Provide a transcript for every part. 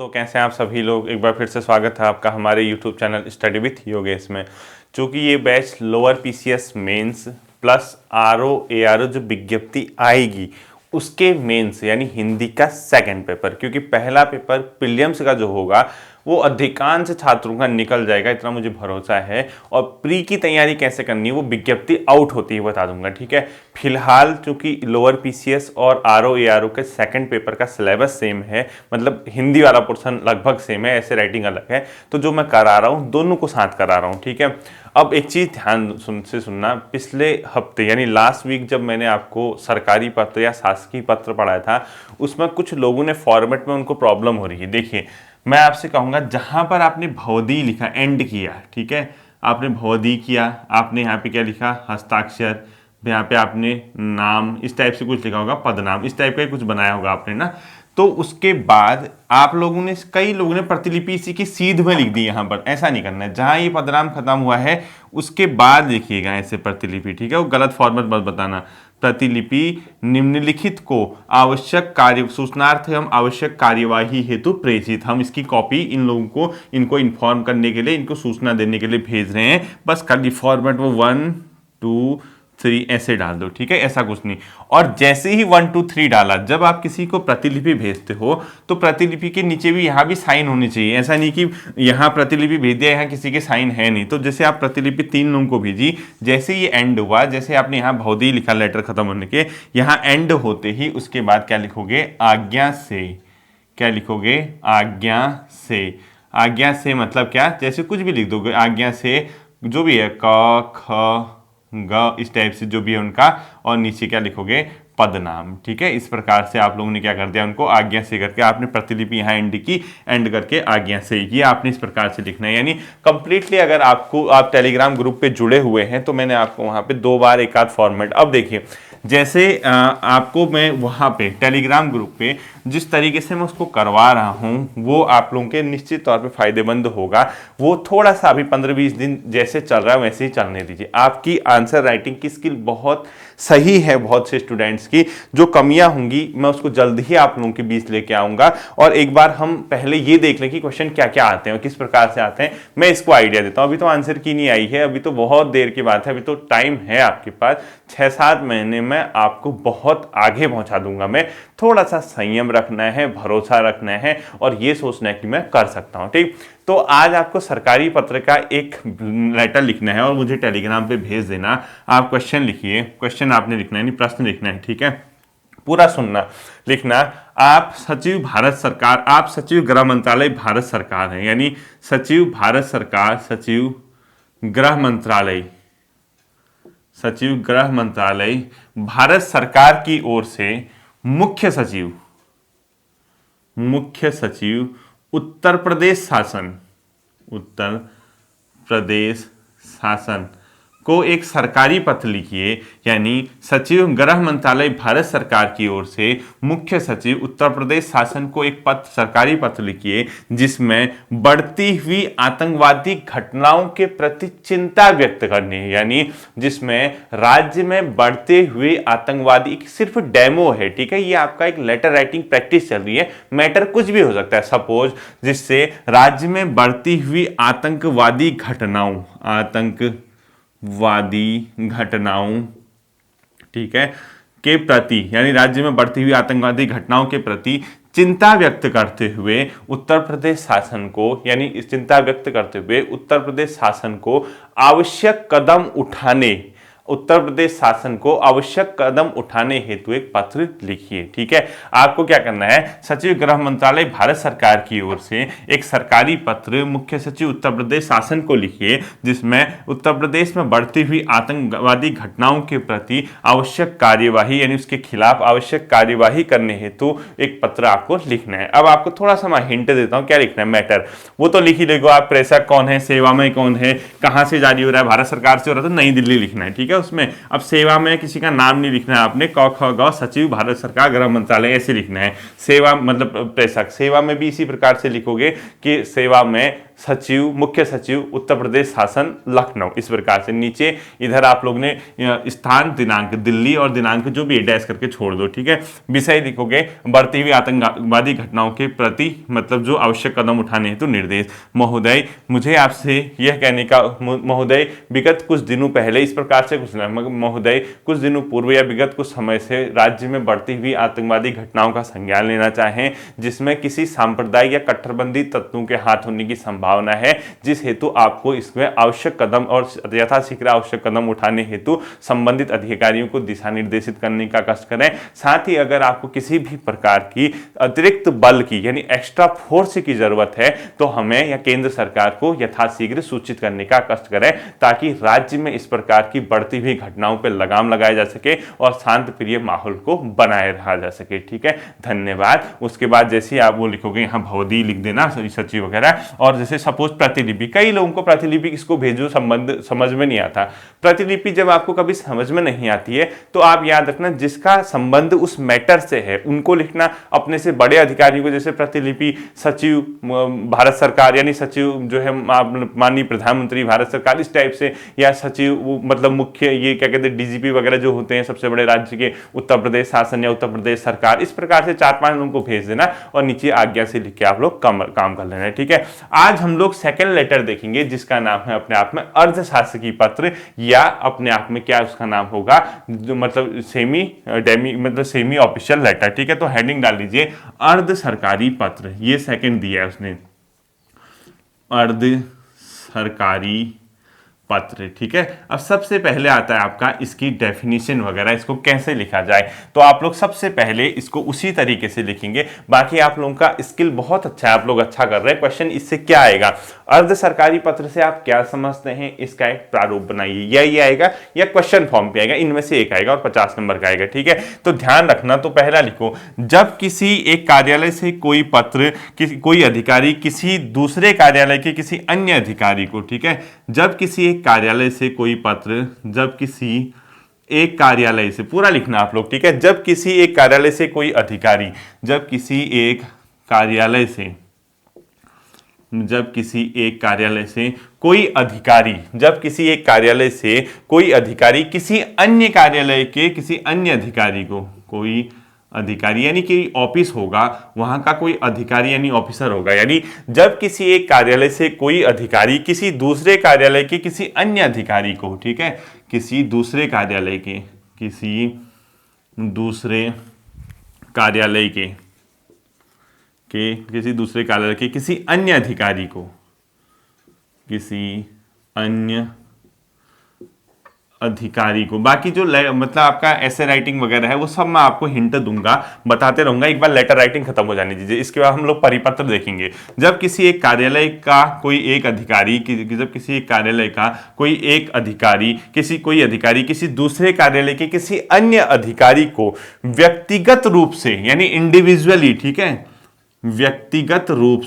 तो कैसे हैं आप सभी लोग। एक बार फिर से स्वागत है आपका हमारे YouTube channel study with Yogesh में। चूँकि ये batch lower PCS mains plus RO ARO जो विज्ञप्ति आएगी उसके मेंस यानी हिंदी का सेकंड पेपर, क्योंकि पहला पेपर प्रीलिम्स का जो होगा वो अधिकांश छात्रों का निकल जाएगा, इतना मुझे भरोसा है। और प्री की तैयारी कैसे करनी है वो विज्ञप्ति आउट होती है बता दूंगा, ठीक है। फिलहाल चूंकि लोअर पीसीएस और आरओ एआरओ के सेकंड पेपर का सिलेबस सेम है, मतलब हिंदी वाला पोर्शन लगभग सेम है, ऐसे राइटिंग अलग है, तो जो मैं करा रहा हूँ दोनों को साथ करा रहा हूँ, ठीक है। अब एक चीज़ ध्यान से सुनना, पिछले हफ्ते यानी लास्ट वीक जब मैंने आपको सरकारी पत्र या शासकीय पत्र पढ़ाया था उसमें कुछ लोगों ने फॉर्मेट में उनको प्रॉब्लम हो रही है। देखिए मैं आपसे कहूँगा जहाँ पर आपने भवदी लिखा एंड किया, ठीक है, आपने भवदी किया, आपने यहाँ पे क्या लिखा हस्ताक्षर, यहाँ पे आपने नाम इस टाइप से कुछ लिखा होगा, पदनाम इस टाइप का कुछ बनाया होगा आपने ना। तो उसके बाद आप लोगों ने कई लोगों ने प्रतिलिपि इसी की सीध में लिख दी। यहाँ पर ऐसा नहीं करना है, जहाँ ये पदनाम खत्म हुआ है उसके बाद लिखिएगा ऐसे प्रतिलिपि, ठीक है। वो गलत फॉर्मेट मत बताना। प्रतिलिपि निम्नलिखित को आवश्यक कार्य सूचनार्थ एवं आवश्यक कार्यवाही हेतु प्रेषित। हम इसकी कॉपी इन लोगों को इनको इन्फॉर्म करने के लिए, इनको सूचना देने के लिए भेज रहे हैं। बस खाली फॉर्मेट वो 1 2 3 ऐसे डाल दो, ठीक है, ऐसा कुछ नहीं। और जैसे ही 1 2 3 डाला, जब आप किसी को प्रतिलिपि भेजते हो तो प्रतिलिपि के नीचे भी यहाँ भी साइन होनी चाहिए। ऐसा नहीं कि यहाँ प्रतिलिपि भेज दिया, यहाँ किसी के साइन है नहीं। तो जैसे आप प्रतिलिपि 3 लोगों को भेजी, जैसे ये एंड हुआ, जैसे आपने यहाँ भवदी लिखा लेटर खत्म होने के, यहाँ एंड होते ही उसके बाद क्या लिखोगे, आज्ञा से। क्या लिखोगे, आज्ञा से। आज्ञा से मतलब क्या, जैसे कुछ भी लिख दोगे, आज्ञा से जो भी है क ख ग इस टाइप से जो भी है उनका, और नीचे क्या लिखोगे, पदनाम, ठीक है। इस प्रकार से आप लोगों ने क्या कर दिया, उनको आज्ञा से करके आपने प्रतिलिपि यहाँ एंड की, एंड करके आज्ञा से ये आपने इस प्रकार से लिखना है। यानी कंप्लीटली अगर आप टेलीग्राम ग्रुप पे जुड़े हुए हैं तो मैंने आपको वहाँ पे 2 बार एक आध फॉर्मेट, अब देखिए जैसे आपको मैं वहाँ पे टेलीग्राम ग्रुप पे जिस तरीके से मैं उसको करवा रहा हूँ वो आप लोगों के निश्चित तौर पे फायदेमंद होगा। वो थोड़ा सा अभी 15-20 दिन जैसे चल रहा है वैसे ही चलने दीजिए। आपकी आंसर राइटिंग की स्किल बहुत सही है, बहुत से स्टूडेंट्स की। जो कमियां होंगी मैं उसको जल्द ही आप लोगों के बीच लेके आऊंगा। और एक बार हम पहले ये देख लें कि क्वेश्चन क्या क्या आते हैं और किस प्रकार से आते हैं, मैं इसको आइडिया देता हूँ। अभी तो आंसर की नहीं आई है, अभी तो बहुत देर की बात है, अभी तो टाइम है आपके पास। 6-7 महीने में आपको बहुत आगे पहुंचा दूंगा मैं। थोड़ा सा संयम रखना है, भरोसा रखना है और ये सोचना है कि मैं कर सकता हूं, ठीक। तो आज आपको सरकारी पत्र का एक लेटर लिखना है और मुझे टेलीग्राम पे भेज देना। आप क्वेश्चन लिखिए, क्वेश्चन आपने लिखना है, नहीं प्रश्न लिखना है, ठीक है। पूरा सुनना, लिखना। आप सचिव भारत सरकार, आप सचिव गृह मंत्रालय भारत सरकार है, यानी सचिव भारत सरकार, सचिव गृह मंत्रालय, सचिव गृह मंत्रालय भारत सरकार की ओर से मुख्य सचिव, मुख्य सचिव उत्तर प्रदेश शासन, उत्तर प्रदेश शासन को एक सरकारी पत्र लिखिए। यानी सचिव गृह मंत्रालय भारत सरकार की ओर से मुख्य सचिव उत्तर प्रदेश शासन को एक पत्र, सरकारी पत्र लिखिए जिसमें बढ़ती हुई आतंकवादी घटनाओं के प्रति चिंता व्यक्त करनी है। यानी जिसमें राज्य में बढ़ते हुए आतंकवादी, सिर्फ डेमो है, ठीक है, ये आपका एक लेटर राइटिंग प्रैक्टिस चल रही है, मैटर कुछ भी हो सकता है। सपोज जिससे राज्य में बढ़ती हुई आतंकवादी घटनाओं, वादी घटनाओं, ठीक है, के प्रति, यानी राज्य में बढ़ती हुई आतंकवादी घटनाओं के प्रति चिंता व्यक्त करते हुए उत्तर प्रदेश शासन को, यानी इस चिंता व्यक्त करते हुए उत्तर प्रदेश शासन को आवश्यक कदम उठाने, उत्तर प्रदेश शासन को आवश्यक कदम उठाने हेतु एक पत्र लिखिए, ठीक है। आपको क्या करना है, सचिव गृह मंत्रालय भारत सरकार की ओर से एक सरकारी पत्र मुख्य सचिव उत्तर प्रदेश शासन को लिखिए जिसमें उत्तर प्रदेश में बढ़ती हुई आतंकवादी घटनाओं के प्रति आवश्यक कार्यवाही, यानी उसके खिलाफ आवश्यक कार्यवाही करने हेतु एक पत्र आपको लिखना है। अब आपको थोड़ा सा मैं हिंट देता हूँ क्या लिखना है, मैटर वो तो लिख ही लेगा। आप प्रेषक कौन है, सेवा में कौन है, कहाँ से जारी हो रहा है, भारत सरकार से हो रहा है तो नई दिल्ली लिखना है, ठीक है। उसमें। अब सेवा में किसी का नाम नहीं लिखना है आपने, क ख ग सचिव भारत सरकार गृह मंत्रालय ऐसे लिखना है। सेवा मतलब प्रेषक, सेवा में भी इसी प्रकार से लिखोगे कि सेवा में सचिव, मुख्य सचिव उत्तर प्रदेश शासन लखनऊ, इस प्रकार से। नीचे इधर आप लोग ने स्थान दिनांक दिल्ली और दिनांक जो भी डैश करके छोड़ दो, ठीक है। विषय लिखोगे बढ़ती हुई आतंकवादी घटनाओं के प्रति मतलब जो आवश्यक कदम उठाने हेतु निर्देश। महोदय, मुझे आपसे यह कहने का, महोदय विगत कुछ दिनों पहले, इस प्रकार से कुछ महोदय कुछ दिनों पूर्व या विगत कुछ समय से राज्य में बढ़ती हुई आतंकवादी घटनाओं का संज्ञान लेना चाहें जिसमें किसी सांप्रदायिक या कट्टरबंदी तत्वों के हाथ होने की संभावना है, जिस हेतु आपको इसमें आवश्यक कदम और यथाशीघ्र आवश्यक कदम उठाने हेतु संबंधित अधिकारियों को दिशा निर्देशित करने का कष्ट करें। साथ ही अगर आपको किसी भी प्रकार की अतिरिक्त बल की यानी एक्स्ट्रा फोर्स की जरूरत है तो हमें या केंद्र सरकार को यथाशीघ्र सूचित करने का कष्ट करें, ताकि राज्य में इस प्रकार की बढ़ती हुई घटनाओं पर लगाम लगाया जा सके और शांत प्रिय माहौल को बनाए रखा जा सके। ठीक है, धन्यवाद। उसके बाद जैसे आप वो लिखोगे यहाँ भवदी लिख देना, सचिव वगैरह। और जैसे सपोज प्रतिलिपि, कई लोगों को प्रतिलिपि किसको भेजो संबंध समझ में नहीं आता। प्रतिलिपि जब आपको कभी समझ में नहीं आती है तो आप याद रखना जिसका संबंध उस मैटर से है उनको लिखना। अपने से बड़े अधिकारी को, जैसे प्रतिलिपि सचिव भारत सरकार यानी सचिव जो है माननीय प्रधानमंत्री भारत सरकार, इस टाइप से, या सचिव मतलब मुख्य ये क्या कहते हैं डीजीपी वगैरह जो होते हैं सबसे बड़े राज्य के, उत्तर प्रदेश शासन या उत्तर प्रदेश सरकार, इस प्रकार से 4-5 लोगों को भेज देना और नीचे आज्ञा से लिख के आप लोग काम कर लेना है। ठीक है, आज हम लोग सेकंड लेटर देखेंगे जिसका नाम है अपने आप में अर्धशासकीय पत्र, या अपने आप में क्या उसका नाम होगा जो मतलब सेमी ऑफिशियल लेटर। ठीक है, तो हेडिंग डाल लीजिए अर्ध सरकारी पत्र, ये सेकंड दिया है उसने, अर्ध सरकारी पत्र। ठीक है, अब सबसे पहले आता है आपका इसकी डेफिनेशन वगैरह, इसको कैसे लिखा जाए। तो आप लोग सबसे पहले इसको उसी तरीके से लिखेंगे। बाकी आप लोगों का स्किल बहुत अच्छा है, आप लोग अच्छा कर रहे हैं। क्वेश्चन इससे क्या आएगा, अर्ध सरकारी पत्र से आप क्या समझते हैं, इसका एक प्रारूप बनाइए, या ये आएगा या क्वेश्चन फॉर्म पे आएगा, इनमें से एक आएगा और 50 नंबर का आएगा। ठीक है, तो ध्यान रखना। तो पहला लिखो, जब किसी एक कार्यालय से कोई पत्र कोई अधिकारी किसी दूसरे कार्यालय के किसी अन्य अधिकारी को, ठीक है, जब किसी एक कार्यालय से कोई पत्र, जब किसी एक कार्यालय से, पूरा लिखना आप लोग, ठीक है, जब किसी एक कार्यालय से कोई अधिकारी, जब किसी एक कार्यालय से, जब किसी एक कार्यालय से कोई अधिकारी, जब किसी एक कार्यालय से कोई अधिकारी किसी अन्य कार्यालय के किसी अन्य अधिकारी को, कोई अधिकारी यानी कि ऑफिस होगा, वहां का कोई अधिकारी यानी ऑफिसर होगा, यानी जब किसी एक कार्यालय से कोई अधिकारी किसी दूसरे कार्यालय के किसी अन्य अधिकारी को, ठीक है, किसी दूसरे कार्यालय के किसी दूसरे कार्यालय के किसी दूसरे कार्यालय के किसी अन्य अधिकारी को, किसी अन्य अधिकारी को, बाकी जो मतलब आपका ऐसे राइटिंग वगैरह है वो सब मैं आपको हिंट दूंगा, बताते रहूंगा। एक बार लेटर राइटिंग खत्म हो जाने दीजिए, इसके बाद हम लोग परिपत्र देखेंगे। जब किसी एक कार्यालय का कोई एक अधिकारी, जब किसी एक कार्यालय का कोई एक अधिकारी किसी दूसरे कार्यालय के किसी अन्य अधिकारी को व्यक्तिगत रूप से यानी इंडिविजुअली, ठीक है, व्यक्तिगत रूप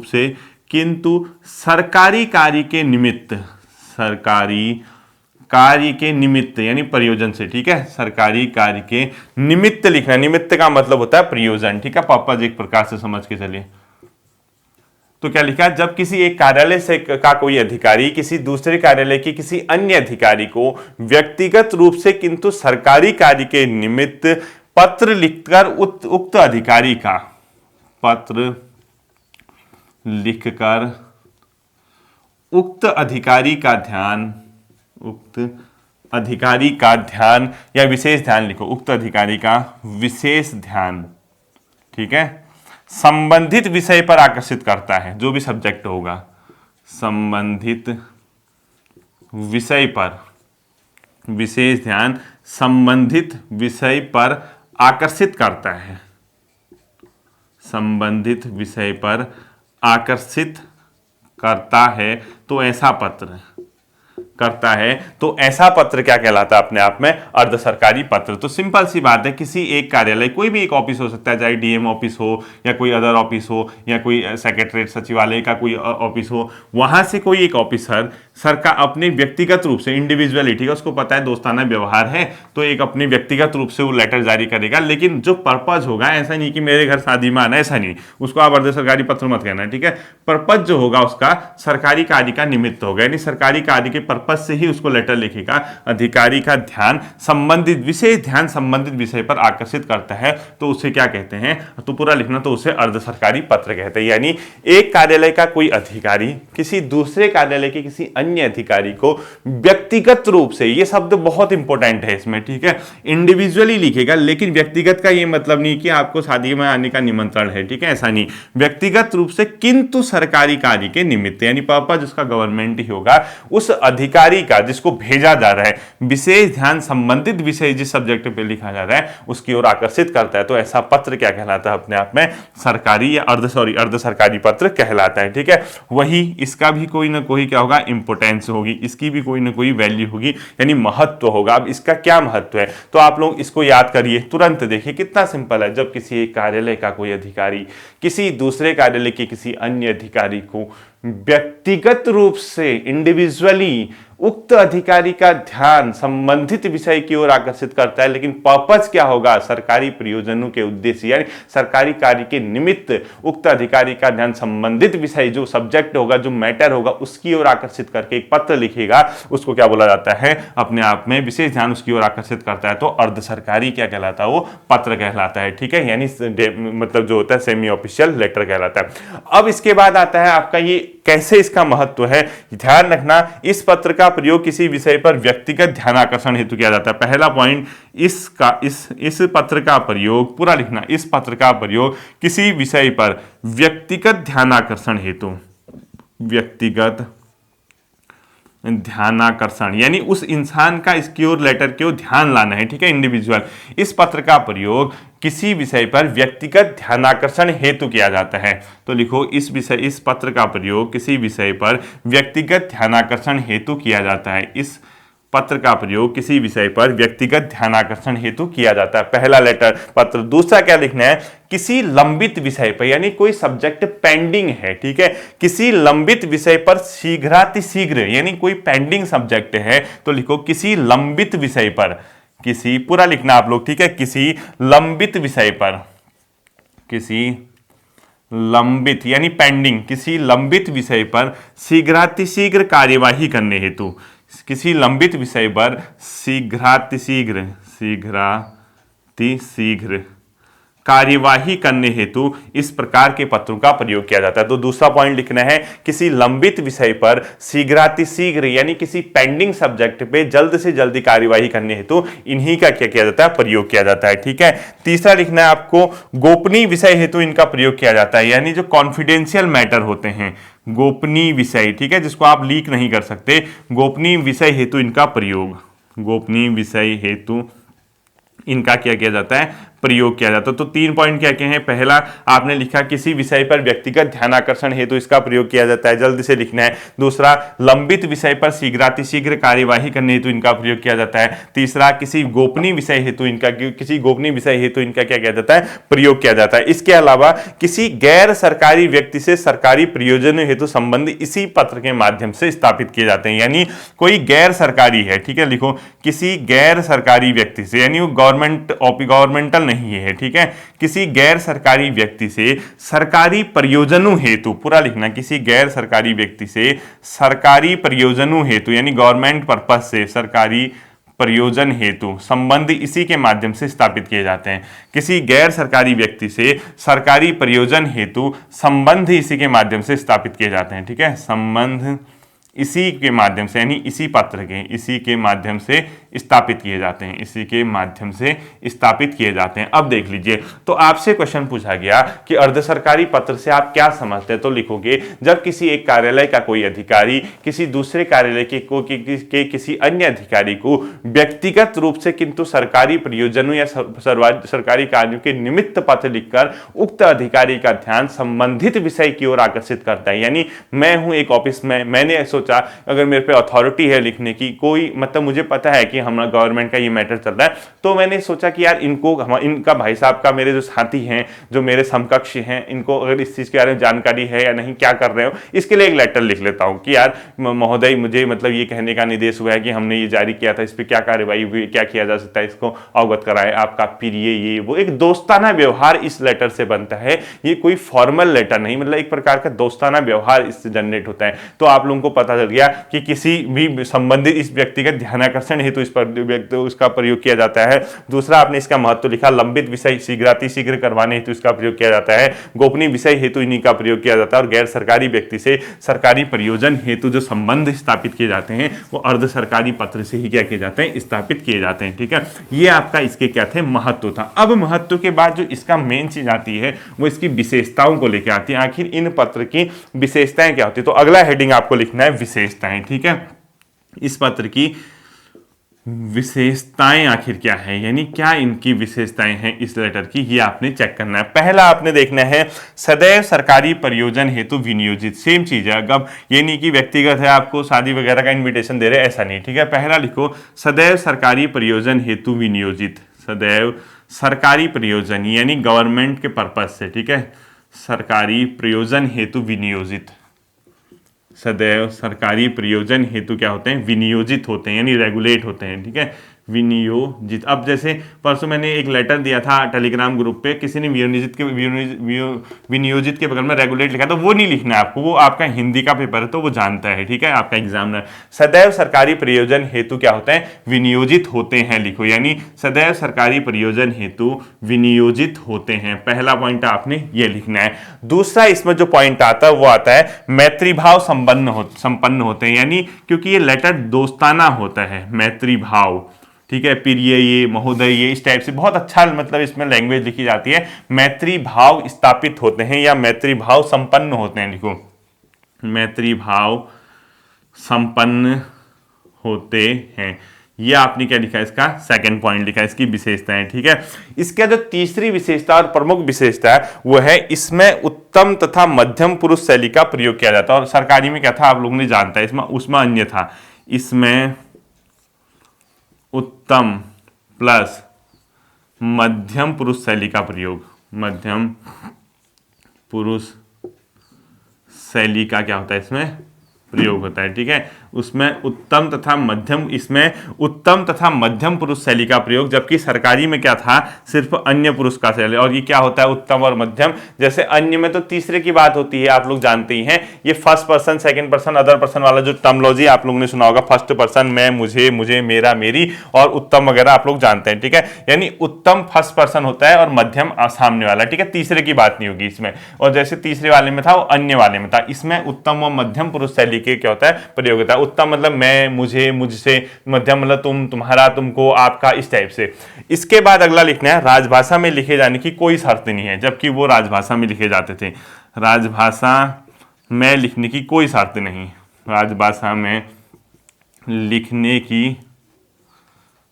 से किंतु सरकारी कार्य के निमित्त यानी प्रयोजन से, ठीक है, सरकारी कार्य के निमित्त लिखना। निमित्त का मतलब होता है प्रयोजन, ठीक है, पापा एक प्रकार से समझ के चलिए। तो क्या लिखा है, जब किसी एक कार्यालय से का कोई अधिकारी किसी दूसरे कार्यालय के किसी अन्य अधिकारी को व्यक्तिगत रूप से किंतु सरकारी कार्य के निमित्त पत्र लिखकर उक्त अधिकारी का पत्र लिखकर उक्त अधिकारी का ध्यान या विशेष ध्यान लिखो, उक्त अधिकारी का विशेष ध्यान, ठीक है, संबंधित विषय पर आकर्षित करता है। जो भी सब्जेक्ट होगा संबंधित विषय पर विशेष ध्यान संबंधित विषय पर आकर्षित करता है, संबंधित विषय पर आकर्षित करता है, तो ऐसा पत्र करता है तो ऐसा पत्र क्या कहलाता है अपने आप में? अर्ध सरकारी पत्र। तो सिंपल सी बात है, किसी एक कार्यालय, कोई भी एक ऑफिस हो सकता है, चाहे डीएम ऑफिस हो या कोई अदर ऑफिस हो या कोई सेक्रेटरीट सचिवालय का कोई ऑफिस हो, वहां से कोई एक ऑफिसर सरकार अपने व्यक्तिगत रूप से, इंडिविजुअली, ठीक है, उसको पता है दोस्ताना व्यवहार है, तो एक अपने व्यक्तिगत रूप से वो लेटर जारी करेगा। लेकिन जो पर्पज होगा, ऐसा नहीं कि मेरे घर शादी में आना, ऐसा नहीं, उसको आप अर्ध सरकारी पत्र मत कहना, ठीक है। पर्पज जो होगा उसका सरकारी कार्य का निमित्त होगा, यानी सरकारी कार्य के पर्पज से ही उसको लेटर लिखेगा। अधिकारी का ध्यान संबंधित विषय, ध्यान संबंधित विषय पर आकर्षित करता है तो उसे क्या कहते हैं? तो पूरा लिखना, तो उसे अर्ध सरकारी पत्र कहते हैं। यानी एक कार्यालय का कोई अधिकारी किसी दूसरे कार्यालय के किसी अन्य अधिकारी को व्यक्तिगत रूप से, ये शब्द बहुत इंपॉर्टेंट है इसमें, ठीक है, इंडिविजुअली लिखेगा। लेकिन व्यक्तिगत का ये मतलब नहीं कि आपको शादी में आने का निमंत्रण है, ठीक है, ऐसा नहीं, व्यक्तिगत रूप से किंतु सरकारी कार्य के निमित्त, यानी पर्पज उसका गवर्नमेंट ही होगा। उस अधिकारी का जिसको भेजा जा रहा है, विशेष ध्यान संबंधित विषय जिस सब्जेक्ट पे लिखा जा रहा है उसकी ओर आकर्षित करता है, तो ऐसा पत्र क्या कहलाता है अपने आप में? सरकारी या अर्ध सरकारी पत्र कहलाता है, ठीक है। वही इसका भी कोई ना कोई क्या होगा? इंपोर्टेंस होगी, इसकी भी कोई ना कोई वैल्यू होगी, यानी महत्व होगा। अब इसका क्या महत्व है तो आप लोग इसको याद करिए, तुरंत देखिए कितना सिंपल है। जब किसी एक कार्यालय का कोई अधिकारी किसी दूसरे कार्यालय के किसी अन्य अधिकारी को व्यक्तिगत रूप से, इंडिविजुअली, उक्त अधिकारी का ध्यान संबंधित विषय की ओर आकर्षित करता है, लेकिन पर्पज क्या होगा? सरकारी प्रयोजनों के उद्देश्य, यानी सरकारी कार्य के निमित्त उक्त अधिकारी का ध्यान संबंधित विषय, जो सब्जेक्ट होगा, जो मैटर होगा, उसकी ओर आकर्षित करके एक पत्र लिखेगा, उसको क्या बोला जाता है? अपने आप में विशेष ध्यान उसकी ओर आकर्षित करता है तो अर्ध सरकारी क्या कहलाता है? वो पत्र कहलाता है, ठीक है, यानी मतलब जो होता है सेमी ऑफिशियल लेटर कहलाता है। अब इसके बाद आता है आपका ये कैसे इसका महत्व है, ध्यान रखना। इस पत्र का प्रयोग किसी विषय पर व्यक्तिगत ध्यान आकर्षण हेतु किया जाता है। पहला पॉइंट, इस पत्र का प्रयोग, पूरा लिखना, इस पत्र का प्रयोग किसी विषय पर व्यक्तिगत ध्यान आकर्षण हेतु, व्यक्तिगत ध्यानाकर्षण, यानी उस इंसान का इसकी ओर, लेटर की ओर ध्यान लाना है, ठीक है, इंडिविजुअल। इस पत्र का प्रयोग किसी विषय पर व्यक्तिगत ध्यानाकर्षण हेतु किया जाता है। तो लिखो, इस पत्र का प्रयोग किसी विषय पर व्यक्तिगत ध्यानाकर्षण हेतु किया जाता है। इस पत्र का प्रयोग किसी विषय पर व्यक्तिगत ध्यानाकर्षण हेतु किया जाता है, पहला लेटर पत्र। दूसरा क्या लिखना है? किसी लंबित विषय पर, यानी कोई सब्जेक्ट पेंडिंग है, ठीक है, किसी लंबित विषय पर शीघ्रातिशीघ्र, यानी कोई पेंडिंग सब्जेक्ट है, तो लिखो किसी लंबित विषय पर, किसी, पूरा लिखना आप लोग, ठीक है, किसी लंबित विषय पर, किसी लंबित यानी पेंडिंग, किसी लंबित विषय पर शीघ्रातिशीघ्र कार्यवाही करने हेतु, किसी लंबित विषय पर शीघ्रातिशीघ्र कार्यवाही करने हेतु इस प्रकार के पत्रों का प्रयोग किया जाता है। तो दूसरा पॉइंट लिखना है, किसी लंबित विषय पर शीघ्रातिशीघ्र, यानी किसी पेंडिंग सब्जेक्ट पे जल्द से जल्दी कार्यवाही करने हेतु इन्हीं का क्या किया जाता है? प्रयोग किया जाता है, ठीक है। तीसरा लिखना है आपको, गोपनीय विषय हेतु इनका प्रयोग किया जाता है, यानी जो कॉन्फिडेंशियल मैटर होते हैं, गोपनीय विषय, ठीक है, जिसको आप लीक नहीं कर सकते, गोपनीय विषय हेतु इनका प्रयोग, गोपनीय विषय हेतु इनका क्या किया जाता है? प्रयोग किया जाता है। तो 3 पॉइंट क्या क्या हैं? पहला आपने लिखा, किसी विषय पर व्यक्तिगत ध्यानाकर्षण हेतु इसका प्रयोग किया जाता है, जल्द से लिखना है। दूसरा, लंबित विषय पर शीघ्रातिशीघ्र कार्यवाही करने हेतु इनका प्रयोग किया जाता है। तीसरा, किसी गोपनीय विषय हेतु इनका क्या किया जाता है? प्रयोग किया जाता है। इसके अलावा किसी गैर सरकारी व्यक्ति से सरकारी प्रयोजनों हेतु संबंध इसी पत्र के माध्यम से स्थापित किए जाते हैं, यानी कोई गैर सरकारी है, ठीक है, लिखो किसी गैर सरकारी व्यक्ति से, यानी वो गवर्नमेंटल नहीं है, ठीक है, किसी गैर सरकारी व्यक्ति से सरकारी प्रयोजनों हेतु, पूरा लिखना, किसी गैर सरकारी व्यक्ति से सरकारी प्रयोजनों हेतु, यानी गवर्नमेंट पर्पस से सरकारी प्रयोजन हेतु संबंध इसी के माध्यम से स्थापित किए जाते हैं। किसी गैर सरकारी व्यक्ति से सरकारी प्रयोजन हेतु संबंध इसी के माध्यम से स्थापित किए जाते हैं, ठीक है, संबंध इसी के माध्यम से, यानी इसी पत्र के, इसी के माध्यम से स्थापित किए जाते हैं, इसी के माध्यम से स्थापित किए जाते हैं। अब देख लीजिए, तो आपसे क्वेश्चन पूछा गया कि अर्ध सरकारी पत्र से आप क्या समझते हैं, तो लिखोगे, जब किसी एक कार्यालय का कोई अधिकारी किसी दूसरे कार्यालय के किसी अन्य अधिकारी को व्यक्तिगत रूप से किंतु सरकारी प्रयोजनों या सरकारी कार्यों के निमित्त पत्र लिखकर उक्त अधिकारी का ध्यान संबंधित विषय की ओर आकर्षित करता है। यानी मैं हूं एक ऑफिस में, मैंने सोचा अगर मेरे पे अथॉरिटी है लिखने की, कोई मतलब मुझे पता है कि हमारा गवर्नमेंट का ये मैटर चल रहा है, तो मैंने सोचा कि यार इनका भाई साहब का मेरे जो साथी हैं, जो मेरे समकक्ष हैं, इनको अगर इस चीज़ के बारे में जानकारी है या नहीं, क्या कर रहे हो, इसके लिए एक लेटर लिख लेता हूँ कि यार महोदय, मुझे मतलब ये कहने का निर्देश हुआ है कि हमने ये जारी किया था, इस पर क्या कार्रवाई हुई, क्या किया जा सकता है, इसको अवगत कराएं आपका, फिर ये वो एक दोस्ताना व्यवहार इस लेटर से बनता है। ये कोई फॉर्मल लेटर नहीं, मतलब एक प्रकार का दोस्ताना व्यवहार इससे जनरेट होता है। तो आप लोगों को पता चल गया कि किसी भी संबंधित इस व्यक्ति का ध्यानाकर्षण हेतु इस पर उसका प्रयोग किया जाता है। दूसरा आपने इसका महत्व लिखा, लंबित विषय शीघ्र करवाने हेतु इसका प्रयोग किया जाता है, गोपनीय विषय हेतु इन्हीं का प्रयोग किया जाता है, और गैर सरकारी व्यक्ति से सरकारी प्रयोजन हेतु जो संबंध स्थापित किए जाते हैं वो अर्ध सरकारी पत्र से ही क्या किए जाते हैं, स्थापित किए जाते हैं। ठीक है, ये आपका इसके क्या थे, महत्व था। अब महत्व के बाद जो इसका मेन चीज आती है वो इसकी विशेषताओं को लेकर आती है। आखिर इन पत्र की विशेषताएं क्या होती है, तो अगला हेडिंग आपको लिखना है विशेषताएं। ठीक है, इस पत्र की विशेषताएं आखिर क्या है, यानी क्या इनकी विशेषताएं हैं इस लेटर की, ये आपने चेक करना है। पहला आपने देखना है सदैव सरकारी प्रयोजन हेतु विनियोजित। सेम चीज है, अब ये नहीं कि व्यक्तिगत है, आपको शादी वगैरह का इनविटेशन दे रहे, ऐसा नहीं। ठीक है, पहला लिखो सदैव सरकारी प्रयोजन हेतु विनियोजित। सदैव सरकारी प्रयोजन यानी गवर्नमेंट के पर्पज से, ठीक है, सरकारी प्रयोजन हेतु विनियोजित। सदैव सरकारी प्रयोजन हेतु क्या होते हैं, विनियोजित होते हैं, यानी रेगुलेट होते हैं। ठीक है, विनियोजित। अब जैसे परसों मैंने एक लेटर दिया था टेलीग्राम ग्रुप पे, किसी ने विनियोजित के बगल में रेगुलेट लिखा, तो वो नहीं लिखना है आपको, वो आपका हिंदी का पेपर है तो वो जानता है। ठीक है, आपका एग्जामिनर। सदैव सरकारी प्रयोजन हेतु क्या होते हैं, विनियोजित होते हैं लिखो, यानी सदैव सरकारी प्रयोजन हेतु विनियोजित होते हैं। पहला पॉइंट आपने ये लिखना है। दूसरा इसमें जो पॉइंट आता है वो आता है मैत्रीभाव संपन्न होते हैं, यानी क्योंकि ये लेटर दोस्ताना होता है, मैत्रीभाव। ठीक है, प्रिय, ये महोदय, ये इस टाइप से बहुत अच्छा मतलब इसमें लैंग्वेज लिखी जाती है। मैत्री भाव स्थापित होते हैं या मैत्री भाव संपन्न होते हैं, लिखो मैत्री भाव संपन्न होते हैं। ये आपने क्या लिखा है, इसका सेकंड पॉइंट लिखा है, इसकी विशेषताएं। ठीक है, इसका जो तीसरी विशेषता और प्रमुख विशेषता है वो है इसमें उत्तम तथा मध्यम पुरुष शैली का प्रयोग किया जाता है। और सरकारी में क्या था आप लोगों ने जानता है, इसमें उसमें अन्य था, इसमें उत्तम प्लस मध्यम पुरुष शैली का प्रयोग, मध्यम पुरुष शैली का क्या होता है, इसमें प्रयोग होता है। ठीक है, उसमें उत्तम तथा मध्यम, इसमें उत्तम तथा मध्यम पुरुष शैली का प्रयोग, जबकि सरकारी में क्या था, सिर्फ अन्य पुरुष का शैली। और ये क्या होता है, उत्तम और मध्यम। जैसे अन्य में तो तीसरे की बात होती है, आप लोग जानते ही हैं, ये first person, second person, other person वाला जो टर्मोलॉजी आप लोगों ने सुना होगा, फर्स्ट पर्सन मैं, मुझे, मुझे, मेरा, मेरी, और उत्तम वगैरह आप लोग जानते हैं। ठीक है, यानी उत्तम फर्स्ट पर्सन होता है और मध्यम सामने वाला। ठीक है, तीसरे की बात नहीं होगी इसमें। और जैसे तीसरे वाले में था वो अन्य वाले में था, इसमें उत्तम और मध्यम पुरुष शैली के क्या होता है, प्रयोग होता है। उत्तम मतलब मैं, मुझे, मुझसे, मध्यम मतलब तुम, तुम्हारा, तुमको, आपका, इस टाइप से। इसके बाद अगला लिखना है राजभाषा में लिखे जाने की कोई शर्त नहीं है, जबकि वो राजभाषा में लिखे जाते थे। राजभाषा में लिखने की कोई शर्त नहीं, राजभाषा में लिखने की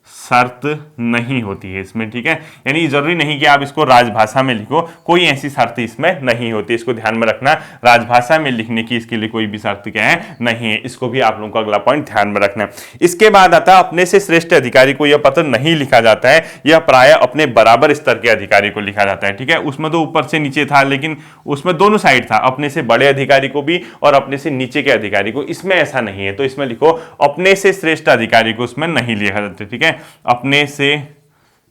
शर्त नहीं होती है इसमें। ठीक है, यानी जरूरी नहीं कि आप इसको राजभाषा में लिखो, कोई ऐसी शर्त इसमें नहीं होती, इसको ध्यान में रखना। राजभाषा में लिखने की इसके लिए कोई भी शर्त क्या है, नहीं है। इसको भी आप लोगों को अगला पॉइंट ध्यान में रखना है। इसके बाद आता है अपने से श्रेष्ठ अधिकारी को यह पत्र नहीं लिखा जाता है, यह प्राय अपने बराबर स्तर के अधिकारी को लिखा जाता है। ठीक है, उसमें तो ऊपर से नीचे था, लेकिन उसमें दोनों साइड था, अपने से बड़े अधिकारी को भी और अपने से नीचे के अधिकारी को। इसमें ऐसा नहीं है, तो इसमें लिखो अपने से श्रेष्ठ अधिकारी को उसमें नहीं लिखा जाता। ठीक है, अपने से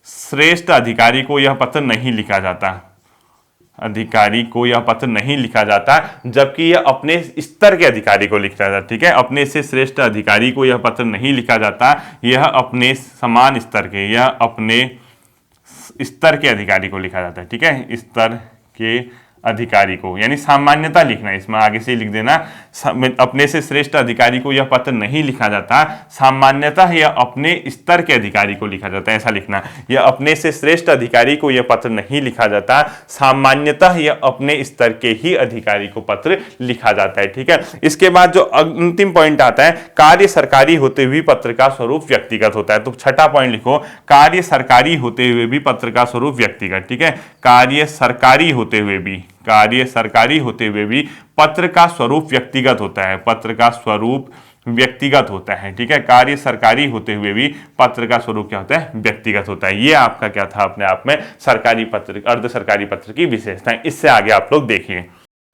श्रेष्ठ अधिकारी को यह पत्र नहीं लिखा जाता, अधिकारी को यह पत्र नहीं लिखा जाता, जबकि यह अपने स्तर के अधिकारी को लिखा जाता। ठीक है, अपने से श्रेष्ठ अधिकारी को यह पत्र नहीं लिखा जाता, यह अपने समान स्तर के, यह अपने स्तर के अधिकारी को लिखा जाता है। ठीक है, स्तर के अधिकारी को, यानी सामान्यता लिखना है इसमें, आगे से लिख देना, अपने से श्रेष्ठ अधिकारी को यह पत्र नहीं लिखा जाता, सामान्यतः यह अपने स्तर के अधिकारी को लिखा जाता है, ऐसा लिखना। यह अपने से श्रेष्ठ अधिकारी को यह पत्र नहीं लिखा जाता, सामान्यतः यह अपने स्तर के ही अधिकारी को पत्र लिखा जाता है। ठीक है, इसके बाद जो अंतिम पॉइंट आता है, कार्य सरकारी होते हुए पत्र का स्वरूप व्यक्तिगत होता है। तो छठा पॉइंट लिखो, कार्य सरकारी होते हुए भी पत्र का स्वरूप व्यक्तिगत। ठीक है, कार्य सरकारी होते हुए भी, कार्य सरकारी होते हुए भी पत्र का स्वरूप व्यक्तिगत होता है, पत्र का स्वरूप व्यक्तिगत होता है, ठीक है। कार्य सरकारी होते हुए भी पत्र का स्वरूप क्या होता है, व्यक्तिगत होता है। ये आपका क्या था अपने आप में सरकारी पत्र, अर्ध सरकारी पत्र की विशेषताएं। इससे आगे आप लोग देखिए,